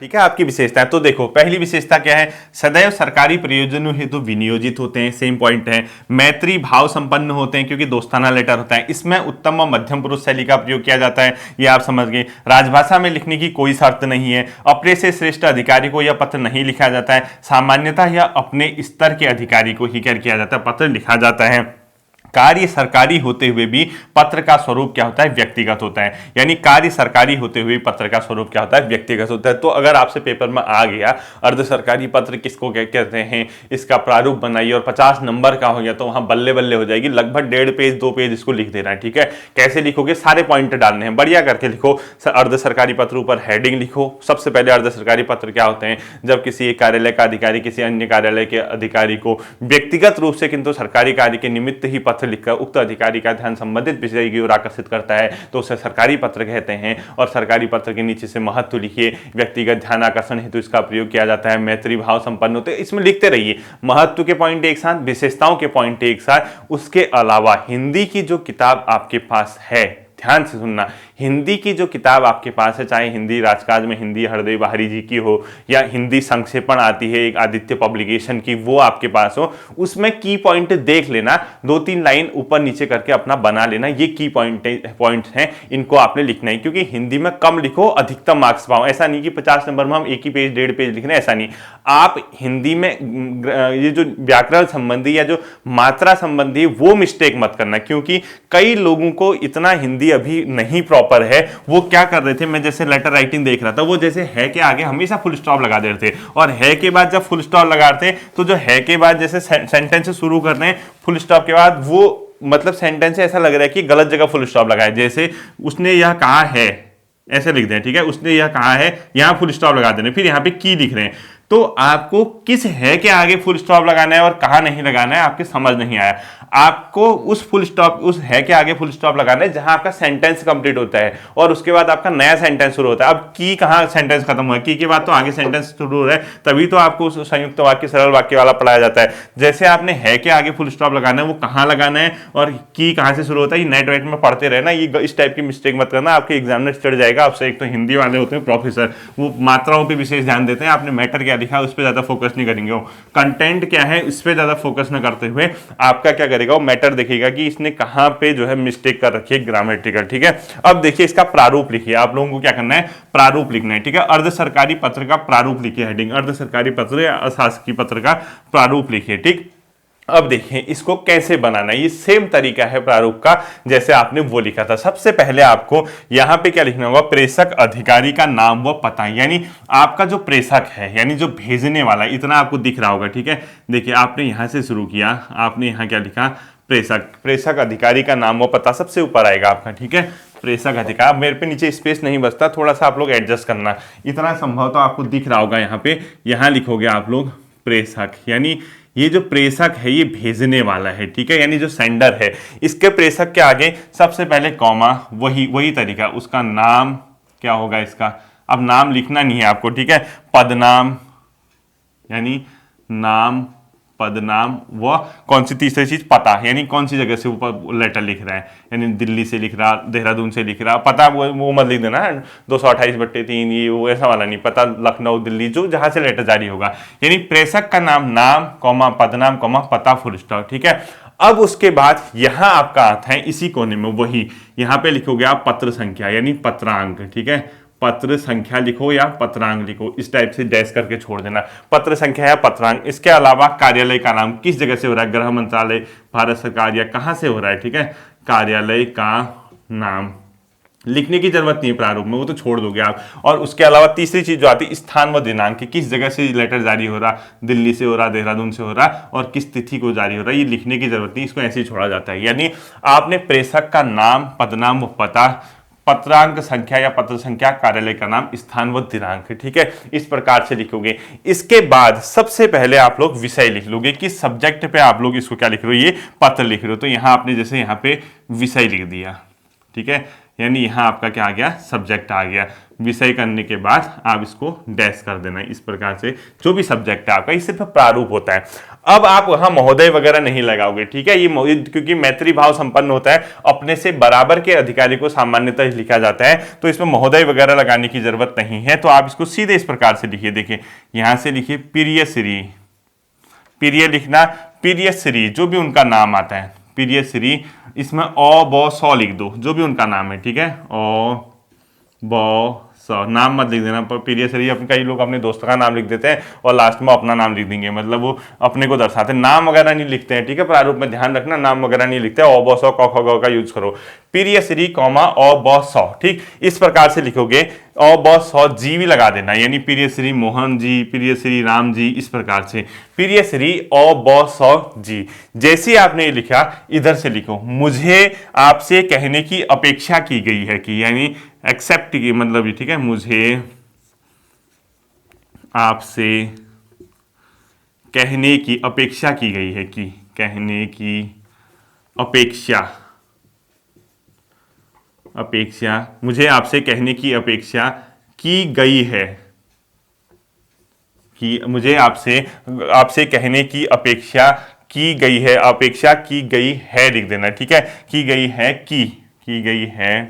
ठीक है, आपकी विशेषताएं। तो देखो, पहली विशेषता क्या है, सदैव सरकारी प्रयोजनों हेतु विनियोजित होते हैं, सेम पॉइंट है। मैत्री भाव संपन्न होते हैं क्योंकि दोस्ताना लेटर होता है। इसमें उत्तम व मध्यम पुरुष शैली का प्रयोग किया जाता है, ये आप समझ गए। राजभाषा में लिखने की कोई शर्त नहीं है। अपने से श्रेष्ठ अधिकारी को यह पत्र नहीं लिखा जाता है। सामान्यतः यह अपने स्तर के अधिकारी को ही क्या किया जाता है, पत्र लिखा जाता है। कार्य सरकारी होते हुए भी पत्र का स्वरूप क्या होता है, व्यक्तिगत होता है। यानी कार्य सरकारी होते हुए पत्र का स्वरूप क्या होता है, व्यक्तिगत होता है। तो अगर आपसे पेपर में आ गया अर्ध सरकारी पत्र किसको क्या कहते हैं, इसका प्रारूप बनाइए और 50 नंबर का हो गया, तो वहां बल्ले बल्ले हो जाएगी, लगभग 1.5 पेज 2 पेज इसको लिख देना है, ठीक है। कैसे लिखोगे, सारे पॉइंट डालने हैं, बढ़िया करके लिखो। अर्ध सरकारी पत्र ऊपर हेडिंग लिखो। सबसे पहले अर्ध सरकारी पत्र क्या होते हैं, जब किसी एक कार्यालय का अधिकारी किसी अन्य कार्यालय के अधिकारी को व्यक्तिगत रूप से किंतु सरकारी कार्य के निमित्त ही पत्र लिखकर उक्त अधिकारी का ध्यान संबंधित विषय की ओर आकर्षित करता है, तो उसे सरकारी पत्र कहते हैं। और सरकारी पत्र के नीचे से महत्व लिखिए, व्यक्तिगत ध्यान आकर्षण हेतु इसका प्रयोग किया जाता है, मैत्री भाव संपन्न होते हैं। इसमें लिखते रहिए, महत्व के पॉइंट एक साथ, विशेषताओं के पॉइंट एक साथ। उसके अलावा हिंदी की जो किताब आपके पास है, ध्यान से सुनना, हिंदी की जो किताब आपके पास है, चाहे हिंदी राजकाज में हिंदी हरदेव बाहरी जी की हो या हिंदी संक्षेपण आती है एक आदित्य पब्लिकेशन की, वो आपके पास हो, उसमें की पॉइंट देख लेना, 2-3 लाइन ऊपर नीचे करके अपना बना लेना। ये की पॉइंट्स हैं, इनको आपने लिखना है, क्योंकि हिंदी में कम लिखो अधिकतम मार्क्स पाओ। ऐसा नहीं कि 50 नंबर में हम एक ही पेज 1.5 पेज लिख रहे हैं, ऐसा नहीं। आप हिंदी में ये जो व्याकरण संबंधी या जो मात्रा संबंधी वो मिस्टेक मत करना, क्योंकि कई लोगों को इतना हिंदी अभी नहीं प्रॉपर है। वो क्या कर रहे थे, मैं जैसे लेटर राइटिंग देख रहा था, वो जैसे है के आगे हमेशा फुल स्टॉप लगा दे रहे थे, और है के बाद जब फुल स्टॉप लगाते तो जो है के बाद जैसे सेंटेंस शुरू कर रहे हैं फुल स्टॉप के बाद, वो मतलब सेंटेंस ऐसा लग रहा है कि गलत जगह फुल स्टॉप लगाया। जैसे उसने यह कहा है, ऐसे लिख दें, ठीक है, उसने यह कहा है, यहां फुल स्टॉप लगा देने, फिर यहां पे की लिख रहे हैं। तो आपको किस है के आगे फुल स्टॉप लगाना है और कहां नहीं लगाना है, आपके समझ नहीं आया। आपको उस फुल स्टॉप, उस है के आगे फुल स्टॉप लगाना है जहां आपका सेंटेंस कंप्लीट होता है और उसके बाद आपका नया सेंटेंस शुरू होता है। अब की कहां सेंटेंस खत्म हुआ, की के बाद तो आगे सेंटेंस शुरू हो रहा है, तभी तो आपको संयुक्त वाक्य सरल वाक्य वाला पढ़ाया जाता है। जैसे आपने है के आगे फुल स्टॉप लगाना है, वो कहां लगाना है और की कहां से शुरू होता है, ये नेट वेट में पढ़ते रहना। ये इस टाइप की मिस्टेक मत करना, आपके एग्जामिनर चढ़ जाएगा आपसे। एक तो हिंदी वाले होते हैं प्रोफेसर, वो मात्राओं पर विशेष ध्यान देते हैं, आपने मैटर क्या लिखा उस पर ज्यादा फोकस नहीं करेंगे। वो कंटेंट क्या है इस पे ज्यादा फोकस न करते हुए आपका क्या करेगा, वो मैटर देखेगा कि इसने कहां पे जो है मिस्टेक कर रखी है ग्रामेटिकल, ठीक है। अब देखिए इसका प्रारूप लिखिए, आप लोगों को क्या करना है, प्रारूप लिखना है, ठीक है। अर्ध सरकारी पत्र का प्रारूप लिखिए, हेडिंग अर्ध सरकारी पत्र या अशासकीय पत्र का प्रारूप लिखिए, ठीक। अब देखिए इसको कैसे बनाना है, ये सेम तरीका है प्रारूप का जैसे आपने वो लिखा था। सबसे पहले आपको यहां पे क्या लिखना होगा, प्रेषक अधिकारी का नाम व पता, यानी आपका जो प्रेषक है यानी जो भेजने वाला, इतना आपको दिख रहा होगा, ठीक है। देखिए आपने यहां से शुरू किया, आपने यहां क्या लिखा, प्रेषक अधिकारी का नाम व पता सबसे ऊपर आएगा आपका, ठीक है। प्रेषक अधिकार, मेरे पे नीचे स्पेस नहीं बचता, थोड़ा सा आप लोग एडजस्ट करना, इतना संभव तो आपको दिख रहा होगा। यहाँ पे यहां लिखोगे आप लोग प्रेषक, यानी ये जो प्रेषक है ये भेजने वाला है, ठीक है, यानी जो सेंडर है। इसके प्रेषक के आगे सबसे पहले कॉमा, वही तरीका, उसका नाम क्या होगा इसका, अब नाम लिखना नहीं है आपको, ठीक है। पदनाम यानी नाम, पदनाम, व कौन सी तीसरी चीज, पता, यानी कौन सी जगह से ऊपर लेटर लिख रहा है, यानी दिल्ली से लिख रहा, देहरादून से लिख रहा, पता वो मत लिख देना 228/3, ये वो ऐसा वाला नहीं, पता लखनऊ दिल्ली जो जहां से लेटर जारी होगा। यानी प्रेषक का नाम, नाम कॉमा पदनाम कॉमा पता फुल स्टॉप, ठीक है। अब उसके बाद यहां आपका आता है इसी कोने में, वही यहां पे लिखोगे आप पत्र संख्या यानी पत्रांक, ठीक है। पत्र संख्या लिखो या पत्रांक लिखो, इस टाइप से डैश करके छोड़ देना, पत्र संख्या या पत्रांक। इसके अलावा कार्यालय का नाम किस जगह से हो रहा है, गृह मंत्रालय, भारत सरकार या कहां से हो रहा है, ठीक है। कार्यालय का नाम लिखने की जरूरत नहीं है प्रारूप में, वो तो छोड़ दोगे आप। और उसके अलावा तीसरी चीज जो आती है स्थान व दिनांक, किस जगह से लेटर जारी हो रहा, दिल्ली से हो रहा, देहरादून से हो रहा, और किस तिथि को जारी हो रहा, ये लिखने की जरूरत नहीं, इसको ऐसे ही छोड़ा जाता है। यानी आपने प्रेषक का नाम, पदनाम व पता, पत्रांक संख्या या पत्र संख्या, कार्यालय का नाम, स्थान व दिनांक, ठीक है, इस प्रकार से लिखोगे। इसके बाद सबसे पहले आप लोग विषय लिख लोगे कि सब्जेक्ट पे आप लोग इसको क्या लिख रहे हो, ये पत्र लिख रहे हो, तो यहां आपने जैसे यहां पे विषय लिख दिया, ठीक है। यानी यहाँ आपका क्या आ गया, सब्जेक्ट आ गया। विषय करने के बाद आप इसको डैश कर देना। इस प्रकार से जो भी सब्जेक्ट है आपका, ये सिर्फ प्रारूप होता है। अब आप वहां महोदय वगैरह नहीं लगाओगे, ठीक है। ये क्योंकि मैत्री भाव संपन्न होता है, अपने से बराबर के अधिकारी को सामान्यतः लिखा जाता है, तो इसमें महोदय वगैरह लगाने की जरूरत नहीं है। तो आप इसको सीधे इस प्रकार से लिखिए। देखिए यहां से लिखिए प्रिय श्री, प्रिय लिखना, प्रिय श्री जो भी उनका नाम आता है, प्रिय श्री, इसमें अ ब स लिख दो, जो भी उनका नाम है, ठीक है। अ ब स, नाम मत लिख देना। प्रिय श्री अपने, कई लोग अपने दोस्त का नाम लिख देते हैं और लास्ट में अपना नाम लिख देंगे, मतलब वो अपने को दर्शाते हैं, नाम वगैरह नहीं लिखते हैं, ठीक है। प्रारूप में ध्यान रखना, नाम वगैरह नहीं लिखते। अ ब स क ख ग का यूज करो। प्रिय श्री कॉमा अ ब स, ठीक, इस प्रकार से लिखोगे। अ ब स जी भी लगा देना, यानी प्रिय श्री मोहन जी, प्रिय श्री राम जी, इस प्रकार से प्रिय श्री अ ब स जी। जैसे आपने ये लिखा, इधर से लिखो, मुझे आपसे कहने की अपेक्षा की गई है कि, यानी एक्सेप्ट की मतलब, ठीक है, मुझे आपसे कहने की अपेक्षा की गई है कि, कहने की अपेक्षा, अपेक्षा, मुझे आपसे कहने की अपेक्षा की गई है कि, मुझे आपसे कहने की अपेक्षा की गई है, अपेक्षा की गई है लिख देना, ठीक है। की गई है की गई है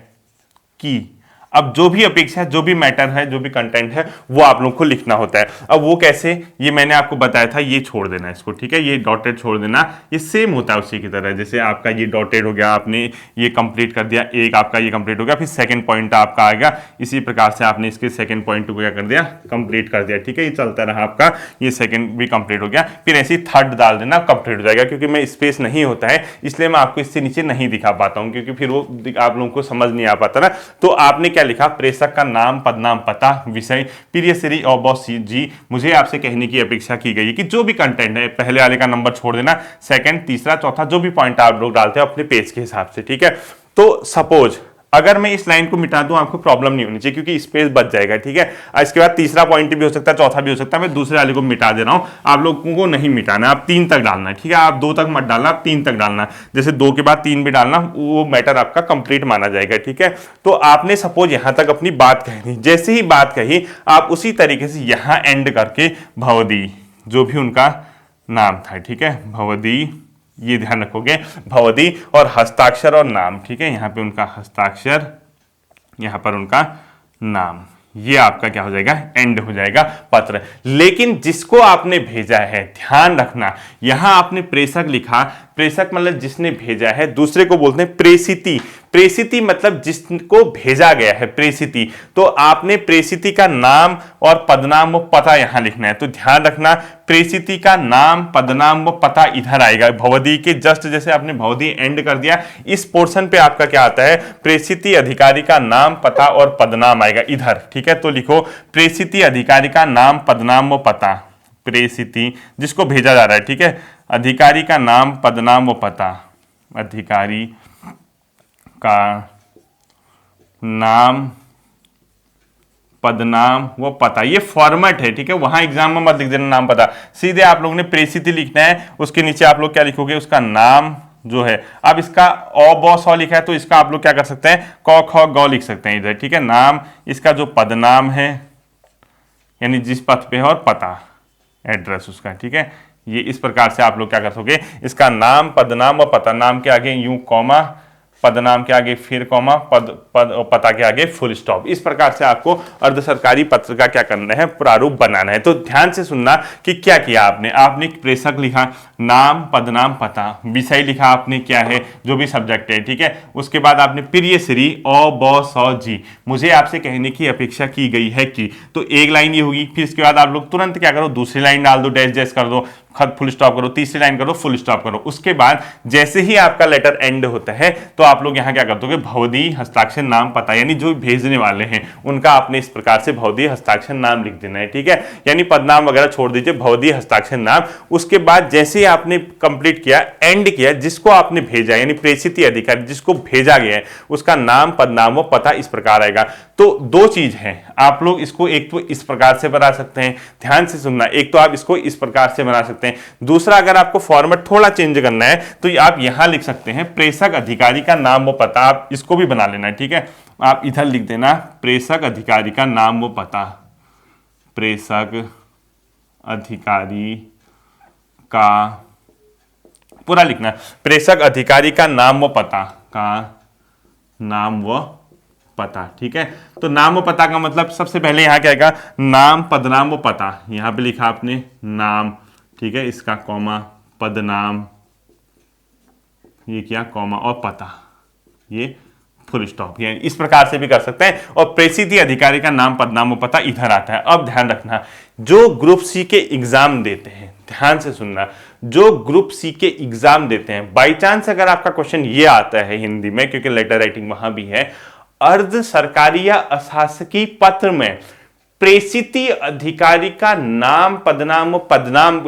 की। अब जो भी अपेक्षा है, जो भी मैटर है, जो भी कंटेंट है, वो आप लोग को लिखना होता है। अब वो कैसे, ये मैंने आपको बताया था, ये छोड़ देना इसको, ठीक है, ये डॉटेड छोड़ देना। ये सेम होता है उसी की तरह, जैसे आपका ये डॉटेड हो गया, आपने ये कंप्लीट कर दिया, एक आपका ये कंप्लीट हो गया, फिर सेकंड पॉइंट आपका आएगा, इसी प्रकार से आपने इसके सेकंड पॉइंट को क्या कर दिया, कंप्लीट कर दिया, ठीक है। ये चलता रहा आपका, ये सेकंड भी कंप्लीट हो गया, फिर ऐसे ही थर्ड डाल देना, कंप्लीट हो जाएगा। क्योंकि मैं स्पेस नहीं होता है, इसलिए मैं आपको इससे नीचे नहीं दिखा पाता हूं, क्योंकि फिर वो आप लोगों को समझ नहीं आ पाता ना। तो आपने क्या लिखा, प्रेषक का नाम, पदनाम, पता, विषय, प्रिय श्री और बॉस जी, मुझे आपसे कहने की अपेक्षा की गई है कि, जो भी कंटेंट है, पहले वाले का नंबर छोड़ देना, सेकंड, तीसरा, चौथा, जो भी पॉइंट आप लोग डालते हैं अपने पेज के हिसाब से, ठीक है। तो सपोज अगर मैं इस लाइन को मिटा दूं, आपको प्रॉब्लम नहीं होनी चाहिए, क्योंकि स्पेस बच जाएगा, ठीक है। इसके बाद तीसरा पॉइंट भी हो सकता है, चौथा भी हो सकता है, मैं दूसरे वाले को मिटा दे रहा हूं। आप लोगों को नहीं मिटाना, आप 3 तक डालना है, ठीक है। आप 2 तक मत डालना, आप 3 तक डालना। जैसे 2 के बाद 3 भी डालना, वो मैटर आपका कंप्लीट माना जाएगा, ठीक है। तो आपने सपोज यहां तक अपनी बात कहनी, जैसे ही बात कही, आप उसी तरीके से यहां एंड करके भवदी, जो भी उनका नाम था, ठीक है, भवदी, ये ध्यान रखोगे, भवदी, और हस्ताक्षर और नाम, ठीक है। यहाँ पे उनका हस्ताक्षर, यहां पर उनका नाम, ये आपका क्या हो जाएगा, एंड हो जाएगा पत्र। लेकिन जिसको आपने भेजा है, ध्यान रखना, यहां आपने प्रेषक लिखा, प्रेषक मतलब जिसने भेजा है, दूसरे को बोलते हैं प्रेषिती। प्रेषिती मतलब जिसको भेजा गया है, प्रेषिती। तो आपने प्रेषिती का नाम और पदनाम व पता यहां लिखना है। तो ध्यान रखना, प्रेषिती का नाम, पदनाम व पता इधर आएगा, भवदी के जस्ट जैसे आपने भवदी एंड कर दिया, इस पोर्शन पे आपका क्या आता है, प्रेषिती अधिकारी का नाम, पता और पदनाम आएगा इधर, ठीक है। तो लिखो प्रेषिती अधिकारी का नाम, पदनाम व पता, प्रेषिती जिसको भेजा जा रहा है, ठीक है, अधिकारी का नाम, पदनाम व पता, अधिकारी का नाम, पदनाम वो पता, ये फॉर्मेट है, ठीक है। वहां एग्जाम में मत लिख देना नाम पता, सीधे आप लोगों ने प्रेषित लिखना है। उसके नीचे आप लोग क्या लिखोगे, उसका नाम जो है। अब इसका अ ब स लिखा है, तो इसका आप लोग क्या कर सकते हैं, क ख ग लिख सकते हैं इधर, ठीक है। नाम, इसका जो पदनाम है, यानी जिस पथ पे है, और पता, एड्रेस उसका, ठीक है। ये इस प्रकार से आप लोग क्या कर सकोगे, इसका नाम, पदनाम और पता, नाम के आगे यूं कॉमा, पदनाम के आगे फिर कॉमा, पता के आगे फुल स्टॉप। इस प्रकार से आपको अर्ध सरकारी पत्र का क्या करना है, प्रारूप बनाना है। तो ध्यान से सुनना कि क्या किया आपने, आपने प्रेषक लिखा, नाम, पदनाम, पता, विषय लिखा आपने क्या है, जो भी सब्जेक्ट है, ठीक है। उसके बाद आपने प्रिय श्री अ ब स जी, मुझे आपसे कहने की अपेक्षा की गई है कि, तो एक लाइन ये होगी। फिर इसके बाद आप लोग तुरंत क्या करो, दूसरी लाइन डाल दो, डैश डैश कर दो, खत फुल स्टॉप करो, तीसरी लाइन करो, फुल स्टॉप करो। उसके बाद जैसे ही आपका लेटर एंड होता है, तो आप लोग यहां क्या कर दोगे, भवदी हस्ताक्षर नाम पता, यानी जो भेजने वाले हैं उनका आपने इस प्रकार से भवदी हस्ताक्षर नाम लिख देना है, ठीक है। यानी पदनाम वगैरह छोड़ दीजिए, भवदी हस्ताक्षर नाम। उसके बाद जैसे ही आपने कंप्लीट किया, एंड किया, जिसको आपने भेजा, यानी प्रेषित अधिकारी जिसको भेजा गया है, उसका नाम, पदनाम व पता इस प्रकार आएगा। तो 2 चीज है, आप लोग इसको एक तो इस प्रकार से बना सकते हैं, ध्यान से सुनना, एक तो आप इसको इस प्रकार से बना सकते हैं, सकते हैं। दूसरा, अगर आपको फॉर्मेट थोड़ा चेंज करना है तो आप यहां लिख सकते हैं प्रेषक अधिकारी का नाम व पता, आप इसको भी बना लेना है, ठीक है। आप इधर लिख देना प्रेषक अधिकारी का नाम व पता, प्रेषक अधिकारी का पूरा लिखना, प्रेषक अधिकारी का नाम व पता, का नाम व पता, ठीक है। तो नाम व पता का मतलब सबसे पहले यहां क्या आएगा, नाम पदनाम व पता, यहां पे लिखा आपने नाम, ठीक है, इसका कॉमा, पदनाम, ये क्या कॉमा, और पता, ये फुल स्टॉप, यानी इस प्रकार से भी कर सकते हैं। और प्रेषित अधिकारी का नाम पदनाम व पता इधर आता है। अब ध्यान रखना, जो ग्रुप सी के एग्जाम देते हैं, ध्यान से सुनना, जो ग्रुप सी के एग्जाम देते हैं, बाई चांस अगर आपका क्वेश्चन ये आता है हिंदी में, क्योंकि लेटर राइटिंग वहां भी है, अर्ध सरकारी या अशासकीय पत्र में प्रेषित अधिकारी का नाम पदनाम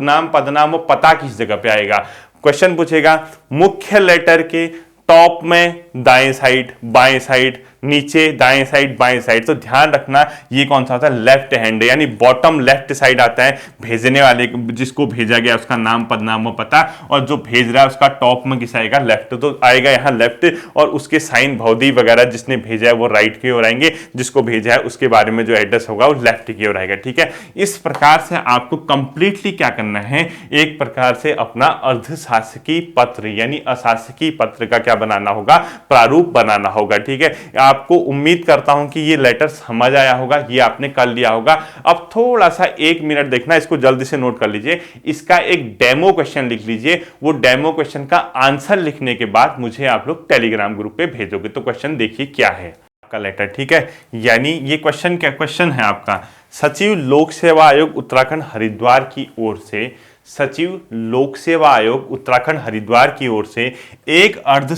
नाम पदनाम व पता किस जगह पे आएगा। क्वेश्चन पूछेगा मुख्य लेटर के टॉप में दाएं साइड, बाएं साइड, नीचे दाएं साइड, बाएं साइड। तो ध्यान रखना ये कौन सा होता है, लेफ्ट हैंड, यानी बॉटम लेफ्ट साइड आता है। भेजने वाले जिसको भेजा गया उसका नाम पदनाम पता, और जो भेज रहा है उसका टॉप में किस आएगा, लेफ्ट, तो आएगा यहाँ लेफ्ट, और उसके साइन भौदी वगैरह जिसने भेजा है वो राइट की ओर आएंगे, जिसको भेजा है उसके बारे में जो एड्रेस होगा वो लेफ्ट की ओर आएगा, ठीक है। इस प्रकार से आपको कंप्लीटली क्या करना है, एक प्रकार से अपना अर्धशासकीय पत्र यानी अशासकीय पत्र का क्या बनाना होगा, प्रारूप बनाना होगा, ठीक है। आपको उम्मीद करता हूं कि ये लेटर समझ आया होगा, ये आपने कर लिया होगा। अब थोड़ा सा 1 मिनट देखना, इसको जल्दी से नोट कर लीजिए, इसका एक डेमो क्वेश्चन लिख लीजिए। वो डेमो क्वेश्चन का आंसर लिखने के बाद मुझे आप लोग टेलीग्राम ग्रुप पे भेजोगे। तो क्वेश्चन देखिए क्या है आपका लेटर, ठीक है। यानी ये क्वेश्चन क्या क्वेश्चन है आपका, सचिव लोक सेवा आयोग उत्तराखंड हरिद्वार की ओर से, सचिव लोक सेवा आयोग उत्तराखंड हरिद्वार की ओर से एक अर्ध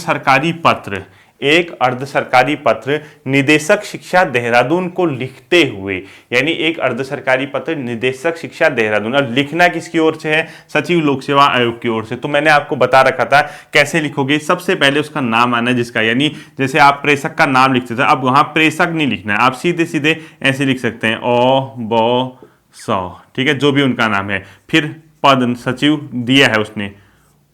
सरकारी पत्र निदेशक शिक्षा देहरादून को लिखते हुए, यानी एक अर्ध सरकारी पत्र निदेशक शिक्षा देहरादून, और लिखना किसकी ओर से है, सचिव लोक सेवा आयोग की ओर से। तो मैंने आपको बता रखा था कैसे लिखोगे, सबसे पहले उसका नाम आना है जिसका, यानी जैसे आप प्रेषक का नाम लिखते थे, अब वहां प्रेषक नहीं लिखना है, आप सीधे सीधे ऐसे लिख सकते हैं, ओ ब स, ठीक है, जो भी उनका नाम है। फिर पद सचिव दिया है उसने,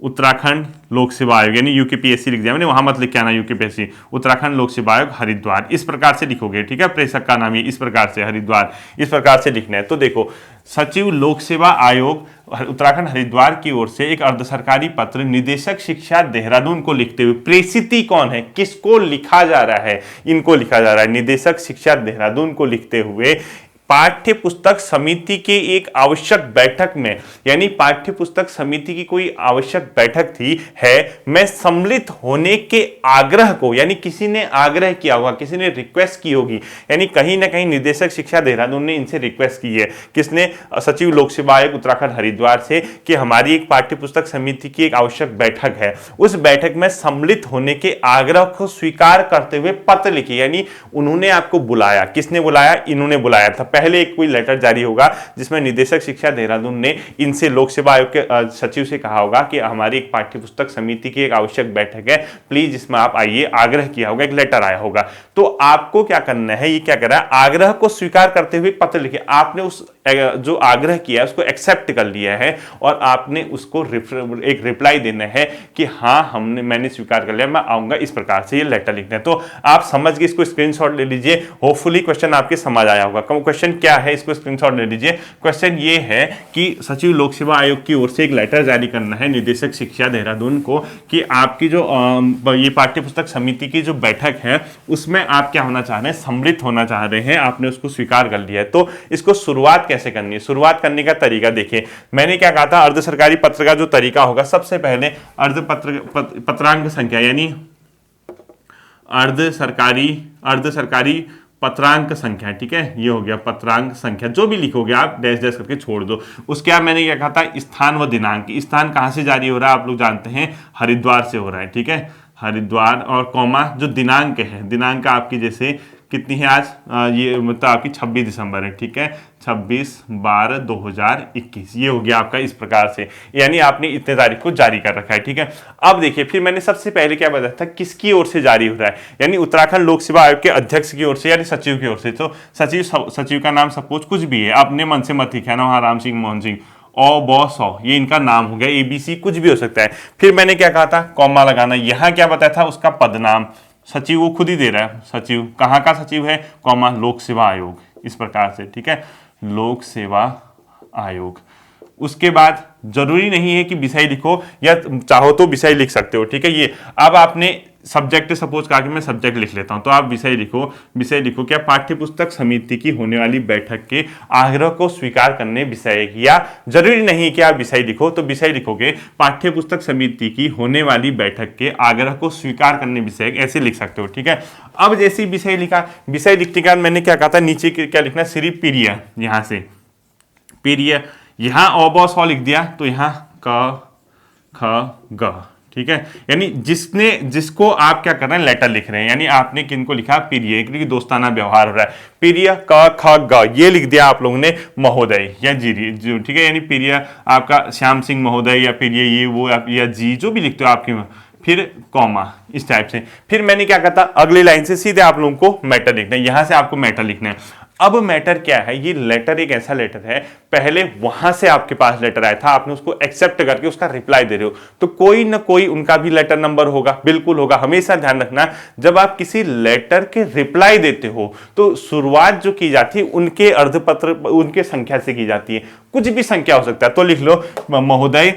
उत्तराखंड लोक सेवा आयोग, यानी यूकेपीएससी लिख दिया मैंने, वहां मत लिख के आना यूकेपीएससी, उत्तराखंड लोक सेवा आयोग हरिद्वार, इस प्रकार से लिखोगे, ठीक है। प्रेषक का नाम ये इस प्रकार से, हरिद्वार, इस प्रकार से लिखना है। तो देखो, सचिव लोक सेवा आयोग उत्तराखंड हरिद्वार की ओर से एक अर्ध सरकारी पत्र निदेशक शिक्षा देहरादून को लिखते हुए, प्रेषित कौन है, किसको लिखा जा रहा है, इनको लिखा जा रहा है, निदेशक शिक्षा देहरादून को लिखते हुए पाठ्य पुस्तक समिति की एक आवश्यक बैठक में, यानी पाठ्य पुस्तक समिति की कोई आवश्यक बैठक थी मैं सम्मिलित होने के आग्रह को, यानी किसी ने आग्रह किया होगा, किसी ने रिक्वेस्ट की होगी, यानी कहीं ना कहीं निदेशक शिक्षा देहरादून ने इनसे रिक्वेस्ट की है, किसने, सचिव लोक सेवा आयोग उत्तराखंड हरिद्वार से, कि हमारी एक पाठ्य पुस्तक समिति की एक आवश्यक बैठक है, उस बैठक में सम्मिलित होने के आग्रह को स्वीकार करते हुए पत्र लिखी, यानी उन्होंने आपको बुलाया, किसने बुलाया, इन्होंने बुलाया था। पहले एक कोई लेटर जारी होगा जिसमें निदेशक शिक्षा देहरादून ने इनसे लोक सेवा आयोग के सचिव से कहा होगा कि हमारी एक पाठ्य पुस्तक समिति की एक आवश्यक बैठक है, प्लीज इसमें आप आइए, आग्रह किया होगा, एक लेटर आया होगा। तो आपको क्या करना है, ये क्या कर रहा है, आग्रह को स्वीकार करते हुए पत्र लिखे, आपने उस जो आग्रह किया है उसको एक्सेप्ट कर लिया है, और आपने उसको एक रिप्लाई देना है कि हाँ मैंने स्वीकार कर लिया, मैं आऊंगा, इस प्रकार से ये लेटर लिखना है। तो आप समझ के इसको स्क्रीनशॉट ले लीजिए, होपफुली क्वेश्चन आपके समझ आया होगा। क्वेश्चन क्या है, इसको स्क्रीनशॉट ले लीजिए। क्वेश्चन ये है कि सचिव लोक सेवा आयोग की ओर से एक लेटर जारी करना है निदेशक शिक्षा देहरादून को कि आपकी जो ये पाठ्य पुस्तक समिति की जो बैठक है उसमें आप क्या होना चाह रहे हैं, सम्मिलित होना चाह रहे हैं, आपने उसको स्वीकार कर लिया है। तो इसको शुरुआत कैसे करनी है, शुरुआत करने का तरीका देखिए, मैंने क्या कहा था, अर्ध सरकारी पत्र का जो तरीका होगा, सबसे पहले पत्रांक संख्या, यानी अर्ध सरकारी पत्रांक संख्या, ठीक है, ये हो गया पत्रांक संख्या, जो भी लिखोगे आप डैश डैश करके छोड़ दो। उसके बाद मैंने क्या कहा था, स्थान व दिनांक, स्थान कहां से जारी हो रहा है आप लोग जानते हैं, हरिद्वार से हो रहा है, ठीक है, हरिद्वार, और कॉमा जो दिनांक है, दिनांक आपकी जैसे कितनी है आज, ये मतलब आपकी 26 दिसंबर है, ठीक है, 26/12/2021, ये हो गया आपका इस प्रकार से, यानी आपने इतने तारीख को जारी कर रखा है, ठीक है। अब देखिए, फिर मैंने सबसे पहले क्या बताया था, किसकी ओर से जारी हो रहा है, यानी उत्तराखंड लोक सेवा आयोग के अध्यक्ष की ओर से, यानी सचिव की ओर से। तो सचिव का नाम सपोज कुछ भी है, अपने मन से मत लिखा ना, वहां राम सिंह, मोहन सिंह, ओ ब सौ, ये इनका नाम हो गया, ABC कुछ भी हो सकता है। फिर मैंने क्या कहा था, कॉमा लगाना। यहाँ क्या बताया था, उसका पदनाम, सचिव वो खुद ही दे रहा है, सचिव कहाँ का सचिव है, कॉमा लोक सेवा आयोग, इस प्रकार से, ठीक है, लोक सेवा आयोग। उसके बाद जरूरी नहीं है कि विषय लिखो, या चाहो तो विषय लिख सकते हो, ठीक है। ये अब आपने सब्जेक्ट सपोज कहा कि मैं सब्जेक्ट लिख लेता हूं, तो आप विषय लिखो। विषय लिखो क्या, पाठ्य पुस्तक समिति की होने वाली बैठक के आग्रह को स्वीकार करने विषय, या जरूरी नहीं कि आप विषय लिखो, तो विषय लिखोगे पाठ्य पुस्तक समिति की होने वाली बैठक के आग्रह को स्वीकार करने विषय, ऐसे लिख सकते हो, ठीक है। अब जैसे विषय लिखा, विषय लिखने के बाद मैंने क्या कहा था, नीचे क्या लिखना, श्री प्रिय, यहां से प्रिय, यहाँ अ ब स लिख दिया, तो यहाँ क ख ग, ठीक है। यानी जिसको आप क्या कर रहे हैं, लेटर लिख रहे हैं, यानी आपने किनको लिखा, प्रिय, क्योंकि दोस्ताना व्यवहार हो रहा है, प्रिय क ख ग, ये लिख दिया आप लोगों ने महोदय या जी, ठीक है। यानी प्रिय आपका श्याम सिंह महोदय, या प्रिय ये वो, या जी जो भी लिखते हो आपके, फिर कॉमा, इस टाइप से। फिर मैंने क्या कहा था, अगली लाइन से सीधे आप लोगों को मैटर लिखना है, यहां से आपको मैटर लिखना है। अब मैटर क्या है, ये लेटर एक ऐसा लेटर है, पहले वहां से आपके पास लेटर आया था, आपने उसको एक्सेप्ट करके उसका रिप्लाई दे रहे हो, तो कोई ना कोई उनका भी लेटर नंबर होगा, बिल्कुल होगा। हमेशा ध्यान रखना, जब आप किसी लेटर के रिप्लाई देते हो तो शुरुआत जो की जाती है उनके अर्धपत्र, उनके संख्या से की जाती है, कुछ भी संख्या हो सकता है। तो लिख लो, महोदय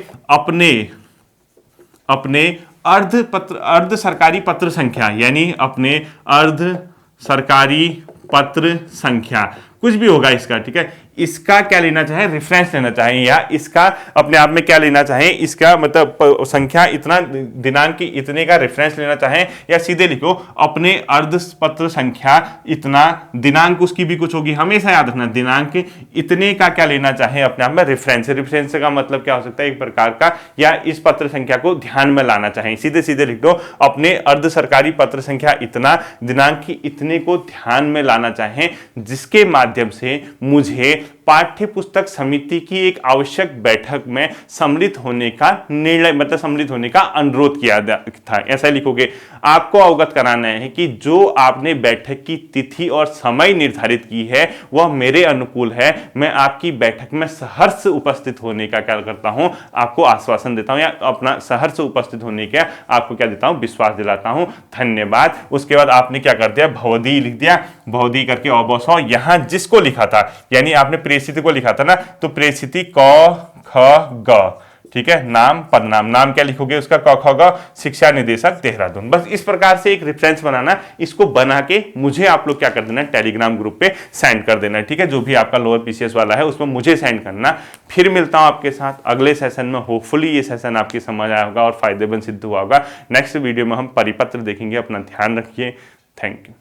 अपने अर्ध सरकारी पत्र संख्या, यानी अपने अर्ध सरकारी पत्र संख्या, कुछ भी होगा इसका, ठीक है। इसका क्या लेना चाहे, रेफरेंस लेना चाहे, या इसका अपने आप में क्या लेना चाहे, इसका मतलब संख्या इतना, दिनांक की इतने का रेफरेंस लेना चाहे, या सीधे लिखो अपने अर्ध पत्र संख्या इतना, दिनांक उसकी भी कुछ होगी, हमेशा याद रखना, दिनांक इतने का क्या लेना चाहे अपने आप में रेफरेंस। रेफरेंस का मतलब क्या हो सकता है, एक प्रकार का, या इस पत्र संख्या को ध्यान में लाना चाहे, सीधे सीधे लिख दो अपने अर्ध सरकारी पत्र संख्या इतना, दिनांक की इतने को ध्यान में लाना चाहे, जिसके माध्यम से मुझे पाठ्य पुस्तक समिति की एक आवश्यक बैठक में सम्मिलित होने का निर्णय, मतलब सम्मिलित होने का अनुरोध किया था, ऐसा लिखोगे। आपको अवगत कराना है कि जो आपने बैठक की तिथि और समय निर्धारित की है वह मेरे अनुकूल है, मैं आपकी बैठक में सहर्ष उपस्थित होने का क्या करता हूं, आपको आश्वासन देता हूं, या अपना सहर्ष उपस्थित होने का आपको क्या देता हूं, विश्वास दिलाता हूं, धन्यवाद। उसके बाद आपने क्या कर दिया, भवदी लिख दिया, भवदी करके अबसौ, यहां जिसको लिखा था, यानी आपने प्रेषित को लिखा था ना, तो प्रेषित क ख ग, ठीक है। नाम पदनाम, नाम क्या लिखोगे उसका, क ख ग, शिक्षा निदेशक देहरादून। बस इस प्रकार से एक रेफरेंस बनाना, इसको बना के मुझे आप लोग क्या कर देना, टेलीग्राम ग्रुप पे सेंड कर देना, ठीक है। जो भी आपका लोअर पीसीएस वाला है उसमें मुझे सेंड करना। फिर मिलता हूं आपके साथ अगले सेशन में, होपफुली ये सेशन आपकी समझ आया होगा और फायदेमंद सिद्ध हुआ होगा। नेक्स्ट वीडियो में हम परिपत्र देखेंगे, अपना ध्यान रखिए, थैंक यू।